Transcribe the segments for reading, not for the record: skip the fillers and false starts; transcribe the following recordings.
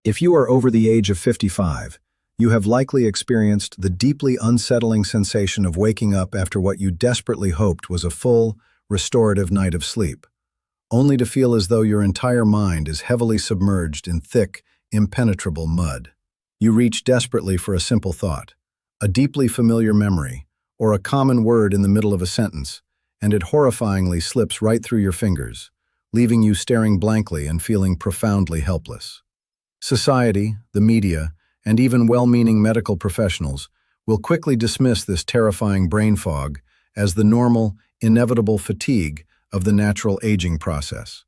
If you are over the age of 55, you have likely experienced the deeply unsettling sensation of waking up after what you desperately hoped was a full, restorative night of sleep, only to feel as though your entire mind is heavily submerged in thick, impenetrable mud. You reach desperately for a simple thought, a deeply familiar memory, or a common word in the middle of a sentence, and it horrifyingly slips right through your fingers, leaving you staring blankly and feeling profoundly helpless. Society, the media, and even well-meaning medical professionals will quickly dismiss this terrifying brain fog as the normal, inevitable fatigue of the natural aging process.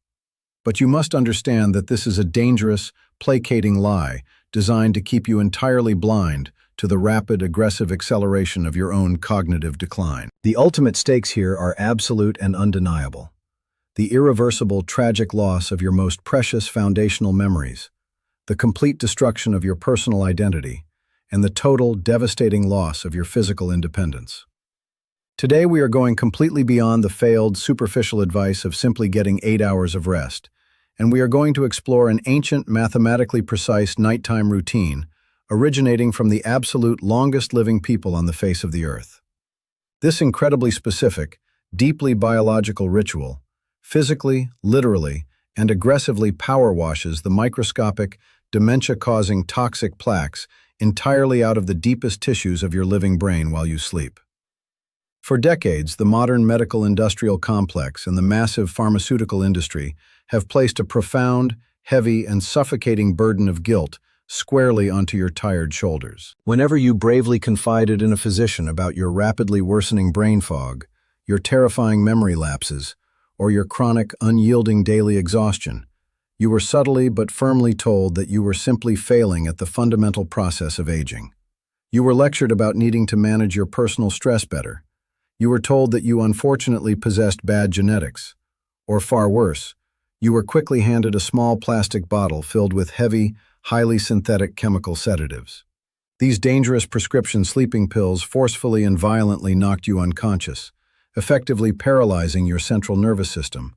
But you must understand that this is a dangerous, placating lie designed to keep you entirely blind to the rapid, aggressive acceleration of your own cognitive decline. The ultimate stakes here are absolute and undeniable. The irreversible, tragic loss of your most precious foundational memories, the complete destruction of your personal identity, and the total, devastating loss of your physical independence. Today we are going completely beyond the failed, superficial advice of simply getting 8 hours of rest, and we are going to explore an ancient, mathematically precise nighttime routine originating from the absolute longest living people on the face of the earth. This incredibly specific, deeply biological ritual physically, literally, and aggressively power washes the microscopic, dementia-causing toxic plaques entirely out of the deepest tissues of your living brain while you sleep. For decades, the modern medical industrial complex and the massive pharmaceutical industry have placed a profound, heavy, and suffocating burden of guilt squarely onto your tired shoulders. Whenever you bravely confided in a physician about your rapidly worsening brain fog, your terrifying memory lapses, or your chronic, unyielding daily exhaustion, you were subtly but firmly told that you were simply failing at the fundamental process of aging. You were lectured about needing to manage your personal stress better. You were told that you unfortunately possessed bad genetics. Or far worse, you were quickly handed a small plastic bottle filled with heavy, highly synthetic chemical sedatives. These dangerous prescription sleeping pills forcefully and violently knocked you unconscious, effectively paralyzing your central nervous system,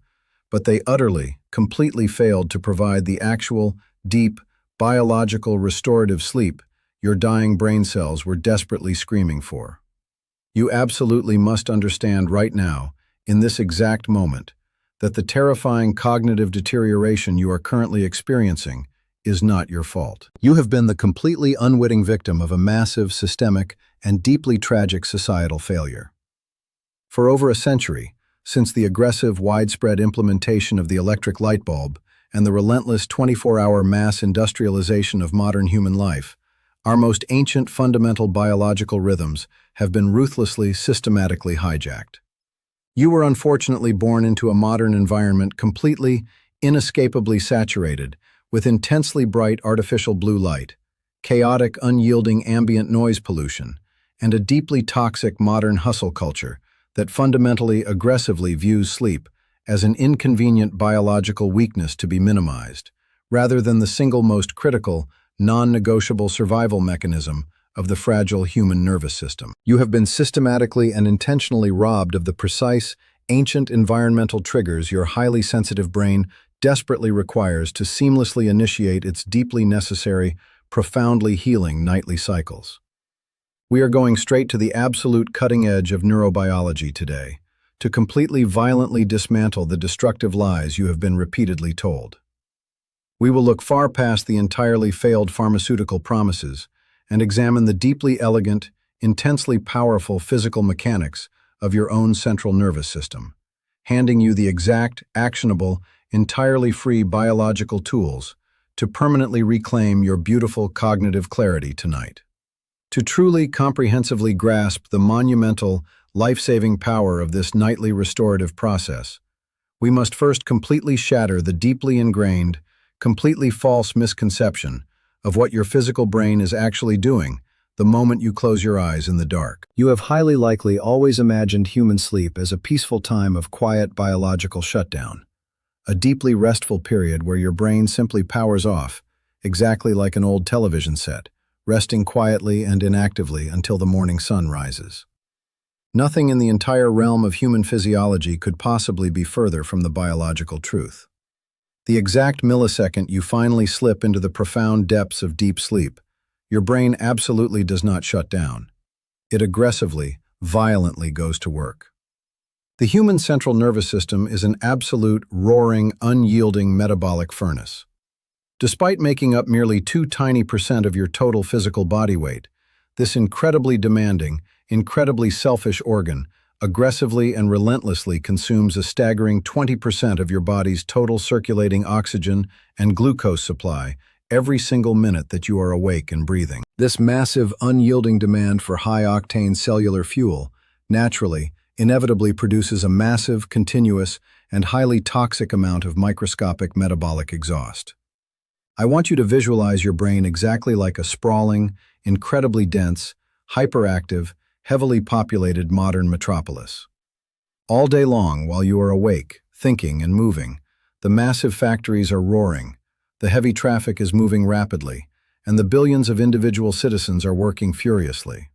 but they utterly, completely failed to provide the actual, deep, biological restorative sleep your dying brain cells were desperately screaming for. You absolutely must understand right now, in this exact moment, that the terrifying cognitive deterioration you are currently experiencing is not your fault. You have been the completely unwitting victim of a massive, systemic, and deeply tragic societal failure. For over a century, since the aggressive, widespread implementation of the electric light bulb and the relentless 24-hour mass industrialization of modern human life, our most ancient fundamental biological rhythms have been ruthlessly, systematically hijacked. You were unfortunately born into a modern environment completely, inescapably saturated with intensely bright artificial blue light, chaotic, unyielding ambient noise pollution, and a deeply toxic modern hustle culture that fundamentally aggressively views sleep as an inconvenient biological weakness to be minimized, rather than the single most critical, non-negotiable survival mechanism of the fragile human nervous system. You have been systematically and intentionally robbed of the precise, ancient environmental triggers your highly sensitive brain desperately requires to seamlessly initiate its deeply necessary, profoundly healing nightly cycles. We are going straight to the absolute cutting edge of neurobiology today, to completely violently dismantle the destructive lies you have been repeatedly told. We will look far past the entirely failed pharmaceutical promises and examine the deeply elegant, intensely powerful physical mechanics of your own central nervous system, handing you the exact, actionable, entirely free biological tools to permanently reclaim your beautiful cognitive clarity tonight. To truly comprehensively grasp the monumental, life-saving power of this nightly restorative process, we must first completely shatter the deeply ingrained, completely false misconception of what your physical brain is actually doing the moment you close your eyes in the dark. You have highly likely always imagined human sleep as a peaceful time of quiet biological shutdown, a deeply restful period where your brain simply powers off, exactly like an old television set, resting quietly and inactively until the morning sun rises. Nothing in the entire realm of human physiology could possibly be further from the biological truth. The exact millisecond you finally slip into the profound depths of deep sleep, your brain absolutely does not shut down. It aggressively, violently goes to work. The human central nervous system is an absolute, roaring, unyielding metabolic furnace. Despite making up merely 2 tiny % of your total physical body weight, this incredibly demanding, incredibly selfish organ aggressively and relentlessly consumes a staggering 20% of your body's total circulating oxygen and glucose supply every single minute that you are awake and breathing. This massive, unyielding demand for high-octane cellular fuel naturally, inevitably produces a massive, continuous, and highly toxic amount of microscopic metabolic exhaust. I want you to visualize your brain exactly like a sprawling, incredibly dense, hyperactive, heavily populated modern metropolis. All day long, while you are awake, thinking and moving, the massive factories are roaring, the heavy traffic is moving rapidly, and the billions of individual citizens are working furiously.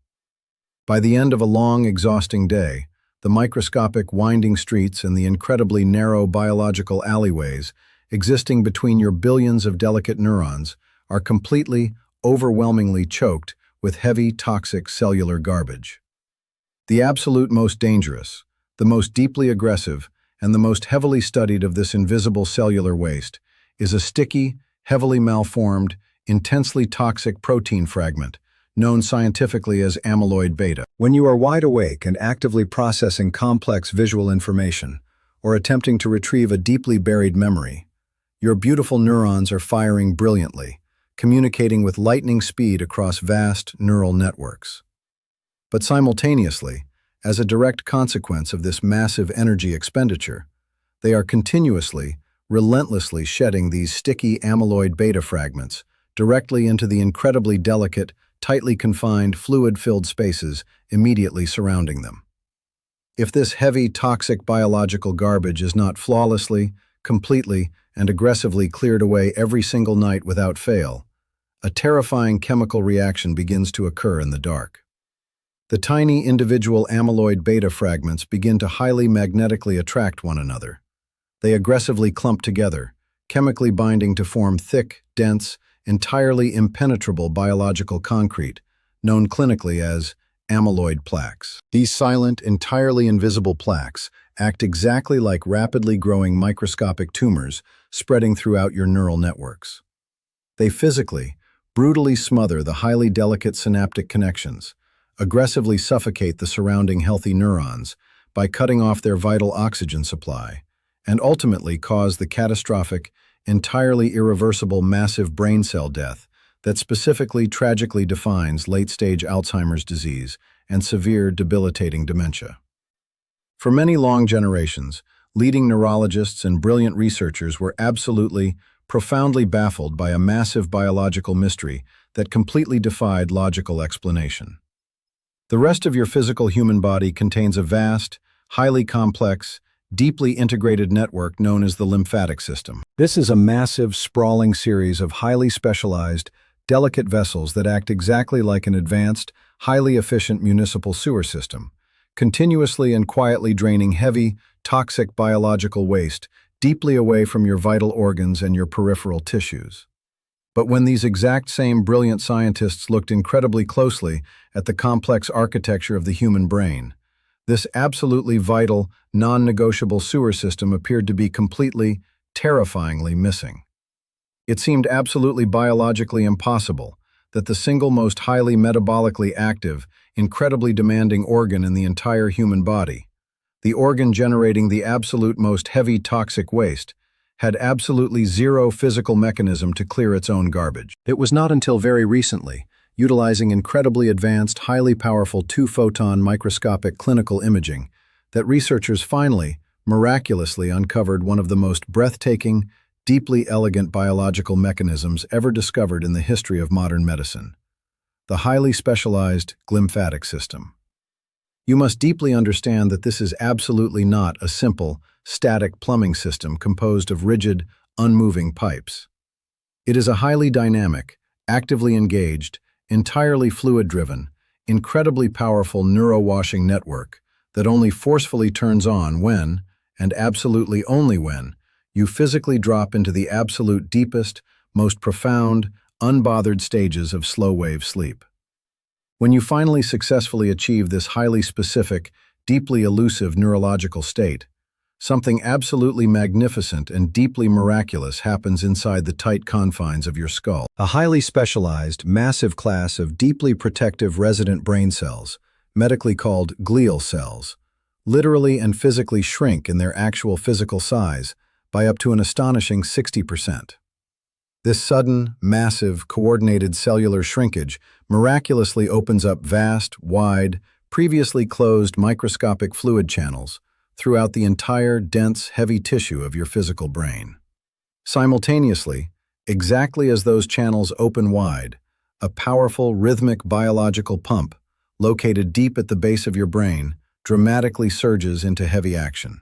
By the end of a long, exhausting day, the microscopic winding streets and the incredibly narrow biological alleyways existing between your billions of delicate neurons are completely, overwhelmingly choked with heavy, toxic cellular garbage. The absolute most dangerous, the most deeply aggressive, and the most heavily studied of this invisible cellular waste is a sticky, heavily malformed, intensely toxic protein fragment, known scientifically as amyloid beta. When you are wide awake and actively processing complex visual information, or attempting to retrieve a deeply buried memory, your beautiful neurons are firing brilliantly, communicating with lightning speed across vast neural networks. But simultaneously, as a direct consequence of this massive energy expenditure, they are continuously, relentlessly shedding these sticky amyloid beta fragments directly into the incredibly delicate, tightly confined, fluid-filled spaces immediately surrounding them. If this heavy, toxic biological garbage is not flawlessly, completely, and aggressively cleared away every single night without fail, a terrifying chemical reaction begins to occur in the dark. The tiny individual amyloid beta fragments begin to highly magnetically attract one another. They aggressively clump together, chemically binding to form thick, dense, entirely impenetrable biological concrete, known clinically as amyloid plaques. These silent, entirely invisible plaques act exactly like rapidly growing microscopic tumors spreading throughout your neural networks. They physically, brutally smother the highly delicate synaptic connections, aggressively suffocate the surrounding healthy neurons by cutting off their vital oxygen supply, and ultimately cause the catastrophic, entirely irreversible massive brain cell death that specifically tragically defines late-stage Alzheimer's disease and severe debilitating dementia. For many long generations, leading neurologists and brilliant researchers were absolutely, profoundly baffled by a massive biological mystery that completely defied logical explanation. The rest of your physical human body contains a vast, highly complex, deeply integrated network known as the lymphatic system. This is a massive, sprawling series of highly specialized, delicate vessels that act exactly like an advanced, highly efficient municipal sewer system, continuously and quietly draining heavy, toxic biological waste deeply away from your vital organs and your peripheral tissues. But when these exact same brilliant scientists looked incredibly closely at the complex architecture of the human brain, this absolutely vital, non-negotiable sewer system appeared to be completely, terrifyingly missing. It seemed absolutely biologically impossible that the single most highly metabolically active, incredibly demanding organ in the entire human body, the organ generating the absolute most heavy toxic waste, had absolutely zero physical mechanism to clear its own garbage. It was not until very recently, utilizing incredibly advanced, highly powerful 2-photon microscopic clinical imaging, that researchers finally, miraculously uncovered one of the most breathtaking, deeply elegant biological mechanisms ever discovered in the history of modern medicine: the highly specialized glymphatic system. You must deeply understand that this is absolutely not a simple, static plumbing system composed of rigid, unmoving pipes. It is a highly dynamic, actively engaged, entirely fluid-driven, incredibly powerful neurowashing network that only forcefully turns on when, and absolutely only when, you physically drop into the absolute deepest, most profound, unbothered stages of slow-wave sleep. When you finally successfully achieve this highly specific, deeply elusive neurological state, something absolutely magnificent and deeply miraculous happens inside the tight confines of your skull. A highly specialized, massive class of deeply protective resident brain cells, medically called glial cells, literally and physically shrink in their actual physical size by up to an astonishing 60%. This sudden, massive, coordinated cellular shrinkage miraculously opens up vast, wide, previously closed microscopic fluid channels throughout the entire dense, heavy tissue of your physical brain. Simultaneously, exactly as those channels open wide, a powerful, rhythmic biological pump, located deep at the base of your brain, dramatically surges into heavy action.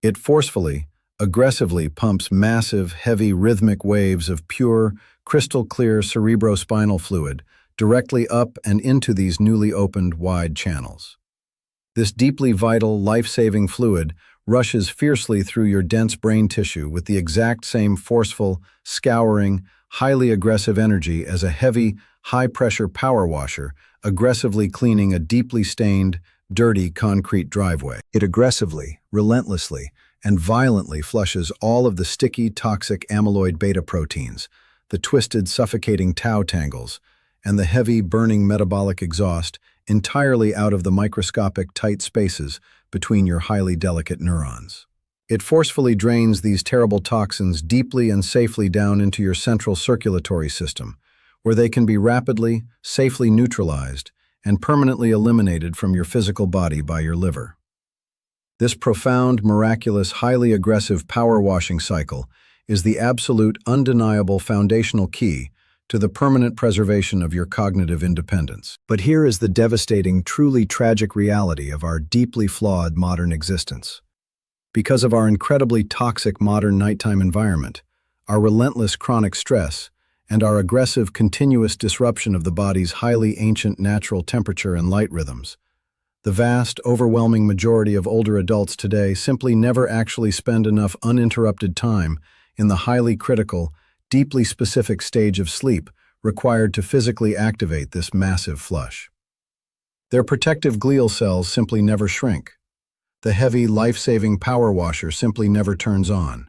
It forcefully, aggressively pumps massive, heavy, rhythmic waves of pure, crystal-clear cerebrospinal fluid directly up and into these newly opened, wide channels. This deeply vital, life-saving fluid rushes fiercely through your dense brain tissue with the exact same forceful, scouring, highly aggressive energy as a heavy, high-pressure power washer aggressively cleaning a deeply stained, dirty concrete driveway. It aggressively, relentlessly, and violently flushes all of the sticky, toxic amyloid beta proteins, the twisted, suffocating tau tangles, and the heavy, burning metabolic exhaust entirely out of the microscopic, tight spaces between your highly delicate neurons. It forcefully drains these terrible toxins deeply and safely down into your central circulatory system, where they can be rapidly, safely neutralized and permanently eliminated from your physical body by your liver. This profound, miraculous, highly aggressive power washing cycle is the absolute, undeniable foundational key to the permanent preservation of your cognitive independence. But here is the devastating, truly tragic reality of our deeply flawed modern existence. Because of our incredibly toxic modern nighttime environment, our relentless chronic stress, and our aggressive, continuous disruption of the body's highly ancient natural temperature and light rhythms, the vast, overwhelming majority of older adults today simply never actually spend enough uninterrupted time in the highly critical, deeply specific stage of sleep required to physically activate this massive flush. Their protective glial cells simply never shrink. The heavy, life-saving power washer simply never turns on.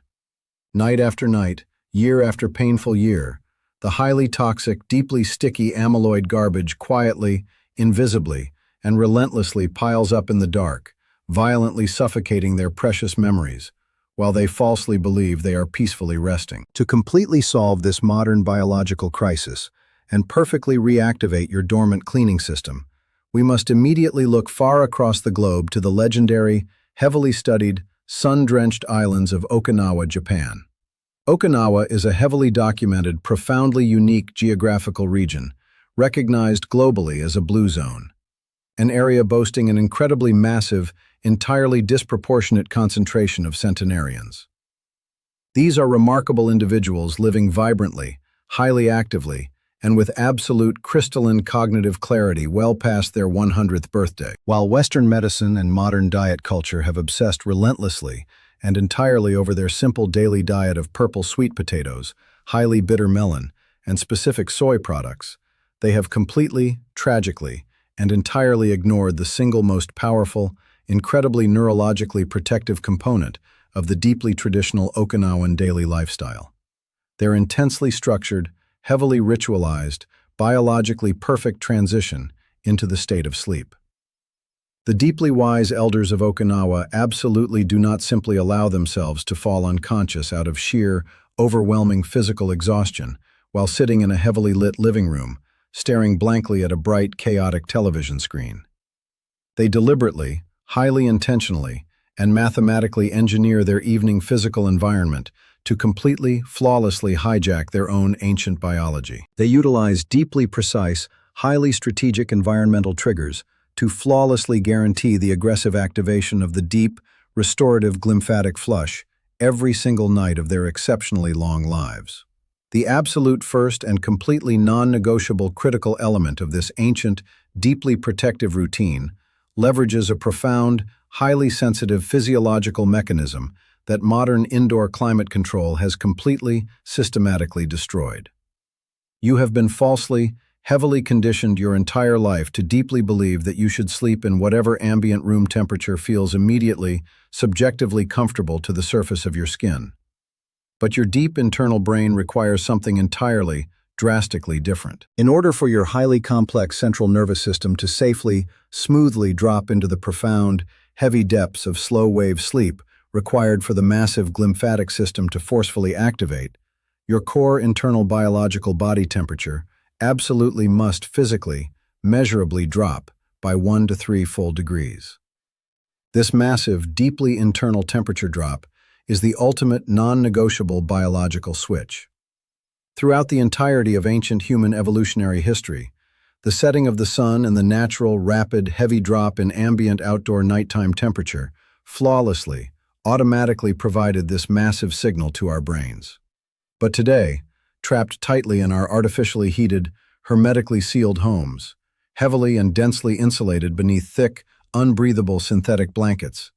Night after night, year after painful year, the highly toxic, deeply sticky amyloid garbage quietly, invisibly, and relentlessly piles up in the dark, violently suffocating their precious memories, while they falsely believe they are peacefully resting. To completely solve this modern biological crisis and perfectly reactivate your dormant cleaning system, we must immediately look far across the globe to the legendary, heavily studied, sun-drenched islands of Okinawa, Japan. Okinawa is a heavily documented, profoundly unique geographical region, recognized globally as a blue zone, an area boasting an incredibly massive, entirely disproportionate concentration of centenarians. These are remarkable individuals living vibrantly, highly actively, and with absolute crystalline cognitive clarity well past their 100th birthday. While Western medicine and modern diet culture have obsessed relentlessly and entirely over their simple daily diet of purple sweet potatoes, highly bitter melon, and specific soy products, they have completely, tragically, and entirely ignored the single most powerful, incredibly neurologically protective component of the deeply traditional Okinawan daily lifestyle: their intensely structured, heavily ritualized, biologically perfect transition into the state of sleep. The deeply wise elders of Okinawa absolutely do not simply allow themselves to fall unconscious out of sheer, overwhelming physical exhaustion while sitting in a heavily lit living room, staring blankly at a bright, chaotic television screen. They deliberately, highly intentionally, and mathematically engineer their evening physical environment to completely, flawlessly hijack their own ancient biology. They utilize deeply precise, highly strategic environmental triggers to flawlessly guarantee the aggressive activation of the deep, restorative glymphatic flush every single night of their exceptionally long lives. The absolute first and completely non-negotiable critical element of this ancient, deeply protective routine leverages a profound, highly sensitive physiological mechanism that modern indoor climate control has completely, systematically destroyed. You have been falsely, heavily conditioned your entire life to deeply believe that you should sleep in whatever ambient room temperature feels immediately, subjectively comfortable to the surface of your skin. But your deep internal brain requires something entirely, drastically different. In order for your highly complex central nervous system to safely, smoothly drop into the profound, heavy depths of slow-wave sleep required for the massive glymphatic system to forcefully activate, your core internal biological body temperature absolutely must physically, measurably drop by 1 to 3 full degrees. This massive, deeply internal temperature drop is the ultimate non-negotiable biological switch. Throughout the entirety of ancient human evolutionary history, the setting of the sun and the natural, rapid, heavy drop in ambient outdoor nighttime temperature flawlessly, automatically provided this massive signal to our brains. But today, trapped tightly in our artificially heated, hermetically sealed homes, heavily and densely insulated beneath thick, unbreathable synthetic blankets,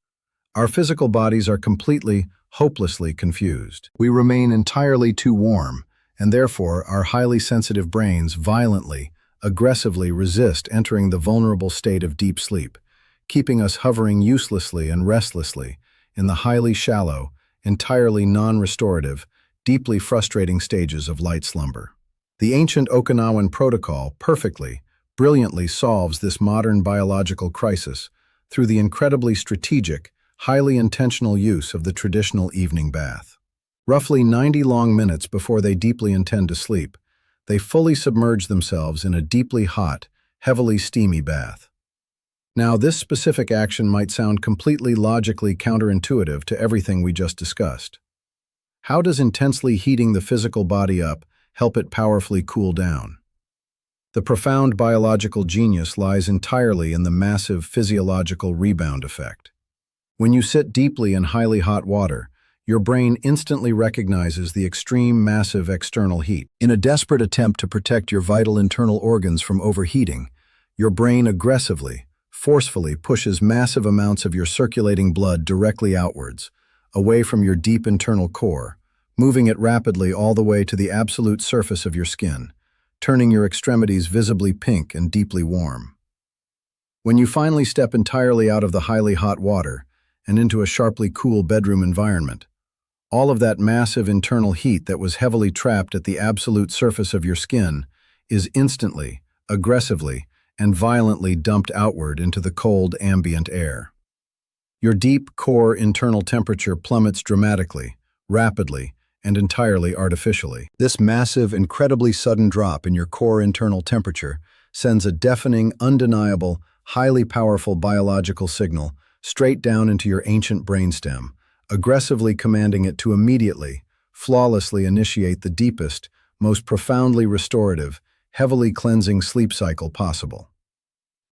our physical bodies are completely, hopelessly confused. We remain entirely too warm, and therefore our highly sensitive brains violently, aggressively resist entering the vulnerable state of deep sleep, keeping us hovering uselessly and restlessly in the highly shallow, entirely non-restorative, deeply frustrating stages of light slumber. The ancient Okinawan protocol perfectly, brilliantly solves this modern biological crisis through the incredibly strategic, highly intentional use of the traditional evening bath. Roughly 90 long minutes before they deeply intend to sleep, they fully submerge themselves in a deeply hot, heavily steamy bath. Now, this specific action might sound completely logically counterintuitive to everything we just discussed. How does intensely heating the physical body up help it powerfully cool down? The profound biological genius lies entirely in the massive physiological rebound effect. When you sit deeply in highly hot water, your brain instantly recognizes the extreme massive external heat. In a desperate attempt to protect your vital internal organs from overheating, your brain aggressively, forcefully pushes massive amounts of your circulating blood directly outwards, away from your deep internal core, moving it rapidly all the way to the absolute surface of your skin, turning your extremities visibly pink and deeply warm. When you finally step entirely out of the highly hot water and into a sharply cool bedroom environment, all of that massive internal heat that was heavily trapped at the absolute surface of your skin is instantly, aggressively, and violently dumped outward into the cold ambient air. Your deep core internal temperature plummets dramatically, rapidly, and entirely artificially. This massive, incredibly sudden drop in your core internal temperature sends a deafening, undeniable, highly powerful biological signal straight down into your ancient brainstem, aggressively commanding it to immediately, flawlessly initiate the deepest, most profoundly restorative, heavily cleansing sleep cycle possible.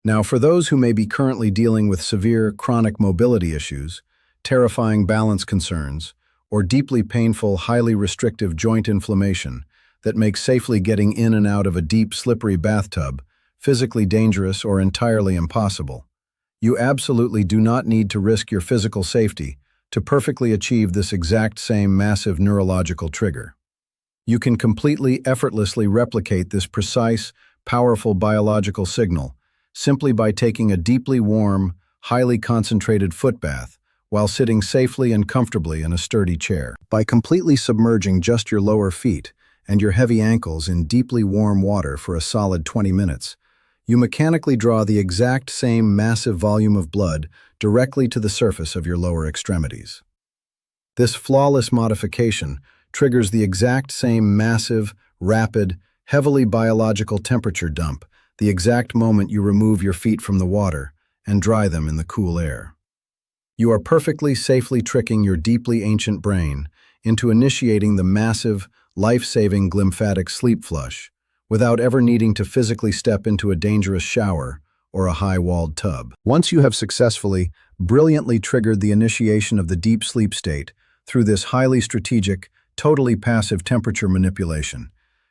Now, for those who may be currently dealing with severe chronic mobility issues, terrifying balance concerns, or deeply painful, highly restrictive joint inflammation that makes safely getting in and out of a deep, slippery bathtub physically dangerous or entirely impossible, you absolutely do not need to risk your physical safety to perfectly achieve this exact same massive neurological trigger. You can completely effortlessly replicate this precise, powerful biological signal simply by taking a deeply warm, highly concentrated foot bath while sitting safely and comfortably in a sturdy chair. By completely submerging just your lower feet and your heavy ankles in deeply warm water for a solid 20 minutes, you mechanically draw the exact same massive volume of blood directly to the surface of your lower extremities. This flawless modification triggers the exact same massive, rapid, heavily biological temperature dump the exact moment you remove your feet from the water and dry them in the cool air. You are perfectly safely tricking your deeply ancient brain into initiating the massive, life-saving glymphatic sleep flush without ever needing to physically step into a dangerous shower or a high-walled tub. Once you have successfully, brilliantly triggered the initiation of the deep sleep state through this highly strategic, totally passive temperature manipulation,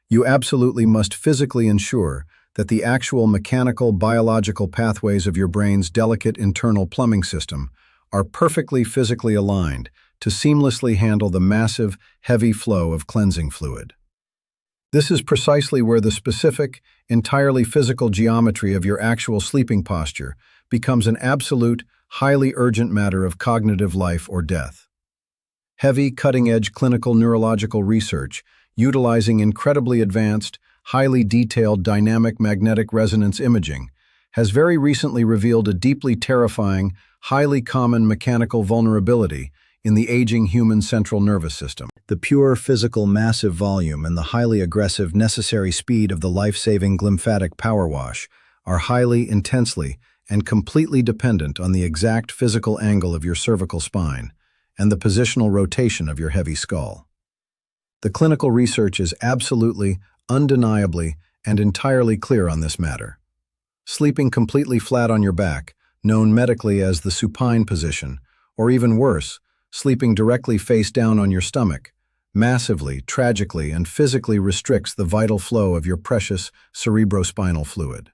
you absolutely must physically ensure that the actual mechanical, biological pathways of your brain's delicate internal plumbing system are perfectly physically aligned to seamlessly handle the massive, heavy flow of cleansing fluid. This is precisely where the specific, entirely physical geometry of your actual sleeping posture becomes an absolute, highly urgent matter of cognitive life or death. Heavy, cutting-edge clinical neurological research, utilizing incredibly advanced, highly detailed dynamic magnetic resonance imaging, has very recently revealed a deeply terrifying, highly common mechanical vulnerability in the aging human central nervous system. The pure physical massive volume and the highly aggressive necessary speed of the life-saving glymphatic power wash are highly, intensely, and completely dependent on the exact physical angle of your cervical spine and the positional rotation of your heavy skull. The clinical research is absolutely, undeniably, and entirely clear on this matter. Sleeping completely flat on your back, known medically as the supine position, or even worse, sleeping directly face down on your stomach, massively, tragically, and physically restricts the vital flow of your precious cerebrospinal fluid.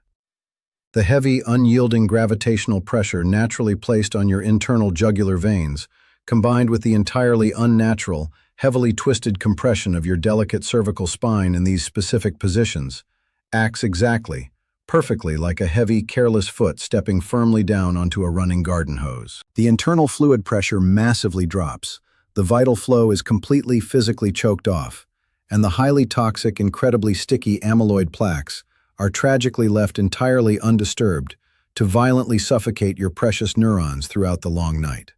The heavy, unyielding gravitational pressure naturally placed on your internal jugular veins, combined with the entirely unnatural, heavily twisted compression of your delicate cervical spine in these specific positions, acts exactly, perfectly like a heavy, careless foot stepping firmly down onto a running garden hose. The internal fluid pressure massively drops, the vital flow is completely physically choked off, and the highly toxic, incredibly sticky amyloid plaques are tragically left entirely undisturbed to violently suffocate your precious neurons throughout the long night.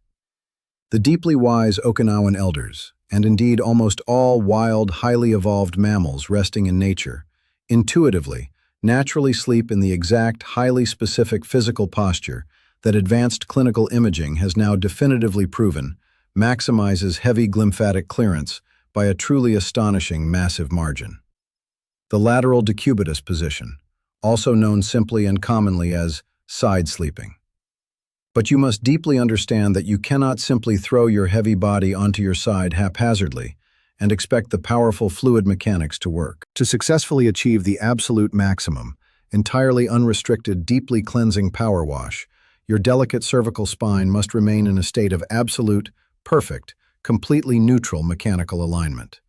The deeply wise Okinawan elders, and indeed almost all wild, highly evolved mammals resting in nature, intuitively, naturally sleep in the exact, highly specific physical posture that advanced clinical imaging has now definitively proven maximizes heavy glymphatic clearance by a truly astonishing massive margin. The lateral decubitus position, also known simply and commonly as side sleeping. But you must deeply understand that you cannot simply throw your heavy body onto your side haphazardly and expect the powerful fluid mechanics to work. To successfully achieve the absolute maximum, entirely unrestricted, deeply cleansing power wash, your delicate cervical spine must remain in a state of absolute, perfect, completely neutral mechanical alignment.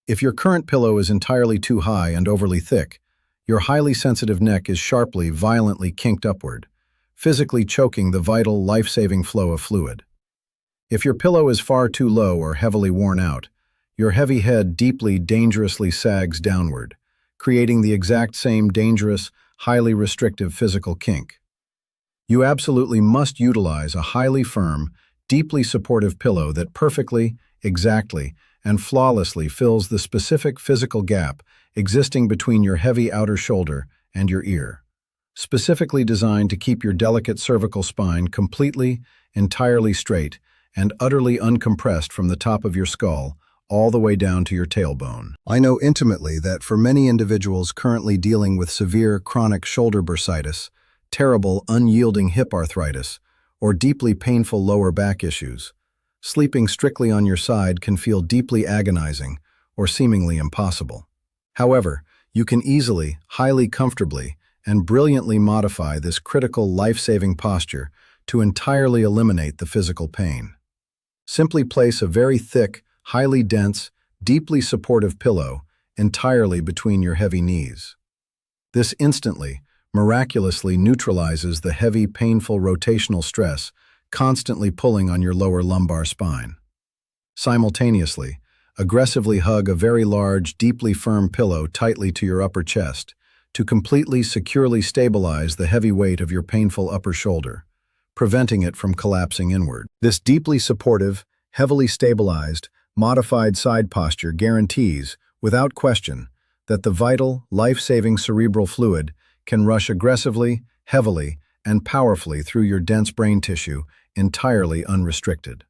If your current pillow is entirely too high and overly thick, your highly sensitive neck is sharply, violently kinked upward, physically choking the vital, life-saving flow of fluid. If your pillow is far too low or heavily worn out, your heavy head deeply, dangerously sags downward, creating the exact same dangerous, highly restrictive physical kink. You absolutely must utilize a highly firm, deeply supportive pillow that perfectly, exactly, and flawlessly fills the specific physical gap existing between your heavy outer shoulder and your ear, specifically designed to keep your delicate cervical spine completely, entirely straight, and utterly uncompressed from the top of your skull all the way down to your tailbone. I know intimately that for many individuals currently dealing with severe chronic shoulder bursitis, terrible unyielding hip arthritis, or deeply painful lower back issues, sleeping strictly on your side can feel deeply agonizing or seemingly impossible. However, you can easily, highly comfortably, and brilliantly modify this critical life-saving posture to entirely eliminate the physical pain. Simply place a very thick, highly dense, deeply supportive pillow entirely between your heavy knees. This instantly, miraculously neutralizes the heavy, painful rotational stress constantly pulling on your lower lumbar spine. Simultaneously, aggressively hug a very large, deeply firm pillow tightly to your upper chest to completely, securely stabilize the heavy weight of your painful upper shoulder, preventing it from collapsing inward. This deeply supportive, heavily stabilized, modified side posture guarantees, without question, that the vital, life-saving cerebral fluid can rush aggressively, heavily, and powerfully through your dense brain tissue, entirely unrestricted.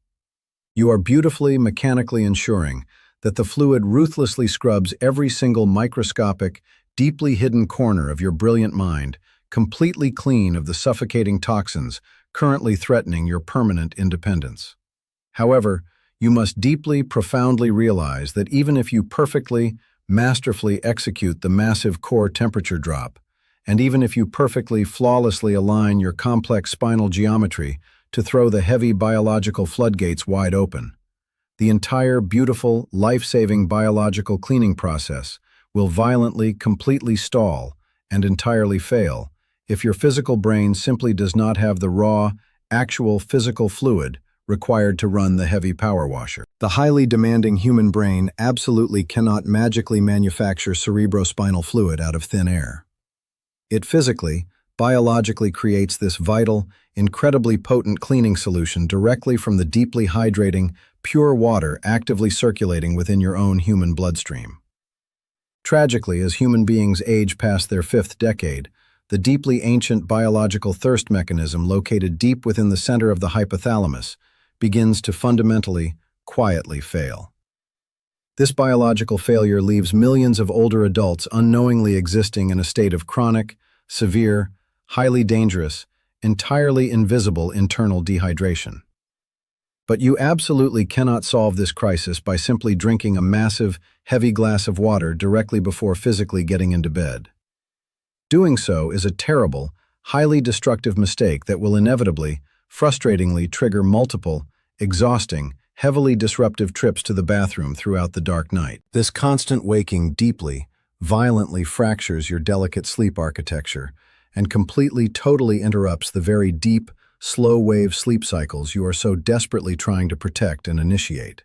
You are beautifully, mechanically ensuring that the fluid ruthlessly scrubs every single microscopic, deeply hidden corner of your brilliant mind, completely clean of the suffocating toxins currently threatening your permanent independence. However, you must deeply, profoundly realize that even if you perfectly, masterfully execute the massive core temperature drop, and even if you perfectly, flawlessly align your complex spinal geometry to throw the heavy biological floodgates wide open, The entire beautiful, life-saving biological cleaning process will violently, completely stall and entirely fail if your physical brain simply does not have the raw, actual physical fluid required to run the heavy power washer. The highly demanding human brain absolutely cannot magically manufacture cerebrospinal fluid out of thin air. It physically, biologically creates this vital, incredibly potent cleaning solution directly from the deeply hydrating, pure water actively circulating within your own human bloodstream. Tragically, as human beings age past their fifth decade, the deeply ancient biological thirst mechanism located deep within the center of the hypothalamus begins to fundamentally, quietly fail. This biological failure leaves millions of older adults unknowingly existing in a state of chronic, severe, highly dangerous, entirely invisible internal dehydration. But you absolutely cannot solve this crisis by simply drinking a massive, heavy glass of water directly before physically getting into bed. Doing so is a terrible, highly destructive mistake that will inevitably, frustratingly trigger multiple, exhausting, heavily disruptive trips to the bathroom throughout the dark night. This constant waking deeply, violently fractures your delicate sleep architecture and completely, totally interrupts the very deep, slow-wave sleep cycles you are so desperately trying to protect and initiate.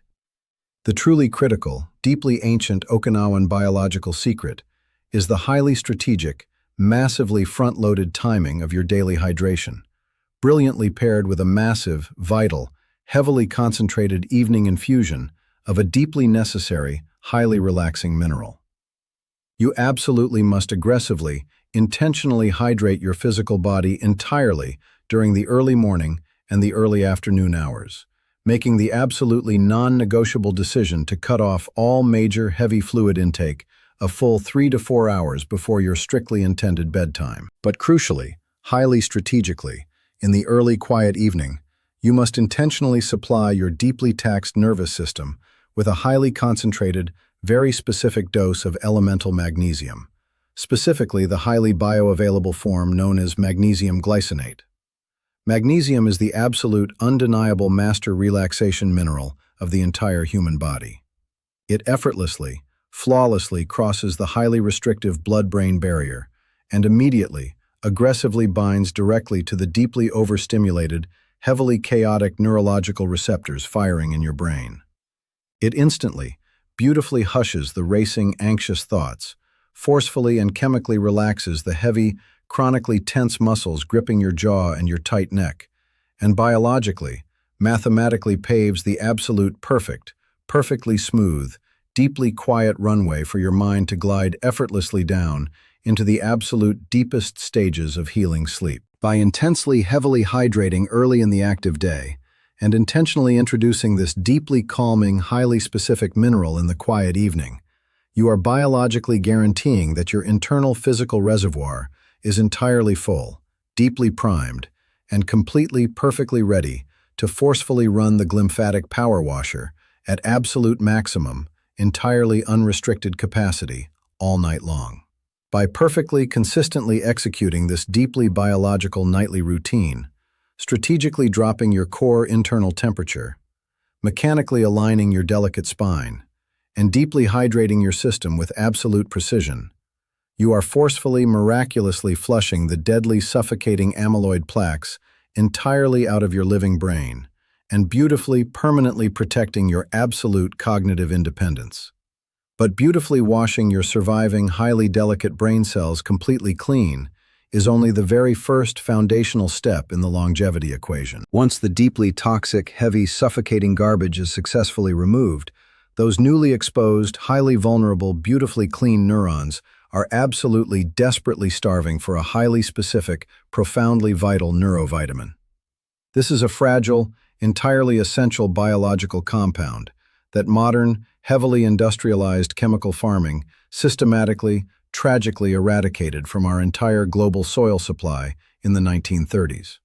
The truly critical, deeply ancient Okinawan biological secret is the highly strategic, massively front-loaded timing of your daily hydration, brilliantly paired with a massive, vital, heavily concentrated evening infusion of a deeply necessary, highly relaxing mineral. You absolutely must aggressively, intentionally hydrate your physical body entirely during the early morning and the early afternoon hours, making the absolutely non-negotiable decision to cut off all major heavy fluid intake a full 3 to 4 hours before your strictly intended bedtime. But crucially, highly strategically, in the early quiet evening, you must intentionally supply your deeply taxed nervous system with a highly concentrated, very specific dose of elemental magnesium, specifically the highly bioavailable form known as magnesium glycinate. Magnesium is the absolute, undeniable master relaxation mineral of the entire human body. It effortlessly, flawlessly crosses the highly restrictive blood-brain barrier and immediately, aggressively binds directly to the deeply overstimulated, heavily chaotic neurological receptors firing in your brain. It instantly, beautifully hushes the racing, anxious thoughts, forcefully and chemically relaxes the heavy, chronically tense muscles gripping your jaw and your tight neck, and biologically, mathematically paves the absolute perfectly smooth, deeply quiet runway for your mind to glide effortlessly down into the absolute deepest stages of healing sleep. By intensely heavily hydrating early in the active day, and intentionally introducing this deeply calming, highly specific mineral in the quiet evening, you are biologically guaranteeing that your internal physical reservoir is entirely full, deeply primed, and completely, perfectly ready to forcefully run the glymphatic power washer at absolute maximum, entirely unrestricted capacity all night long. By perfectly, consistently executing this deeply biological nightly routine, strategically dropping your core internal temperature, mechanically aligning your delicate spine, and deeply hydrating your system with absolute precision, you are forcefully, miraculously flushing the deadly, suffocating amyloid plaques entirely out of your living brain, and beautifully, permanently protecting your absolute cognitive independence. But beautifully washing your surviving, highly delicate brain cells completely clean is only the very first foundational step in the longevity equation. Once the deeply toxic, heavy, suffocating garbage is successfully removed, those newly exposed, highly vulnerable, beautifully clean neurons are absolutely desperately starving for a highly specific, profoundly vital neurovitamin. This is a fragile, entirely essential biological compound that modern, heavily industrialized chemical farming systematically, tragically eradicated from our entire global soil supply in the 1930s.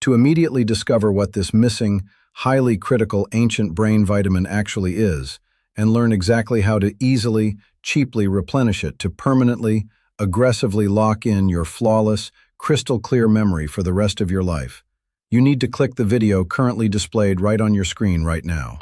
To immediately discover what this missing, highly critical ancient brain vitamin actually is, and learn exactly how to easily, cheaply replenish it to permanently, aggressively lock in your flawless, crystal-clear memory for the rest of your life, you need to click the video currently displayed right on your screen right now.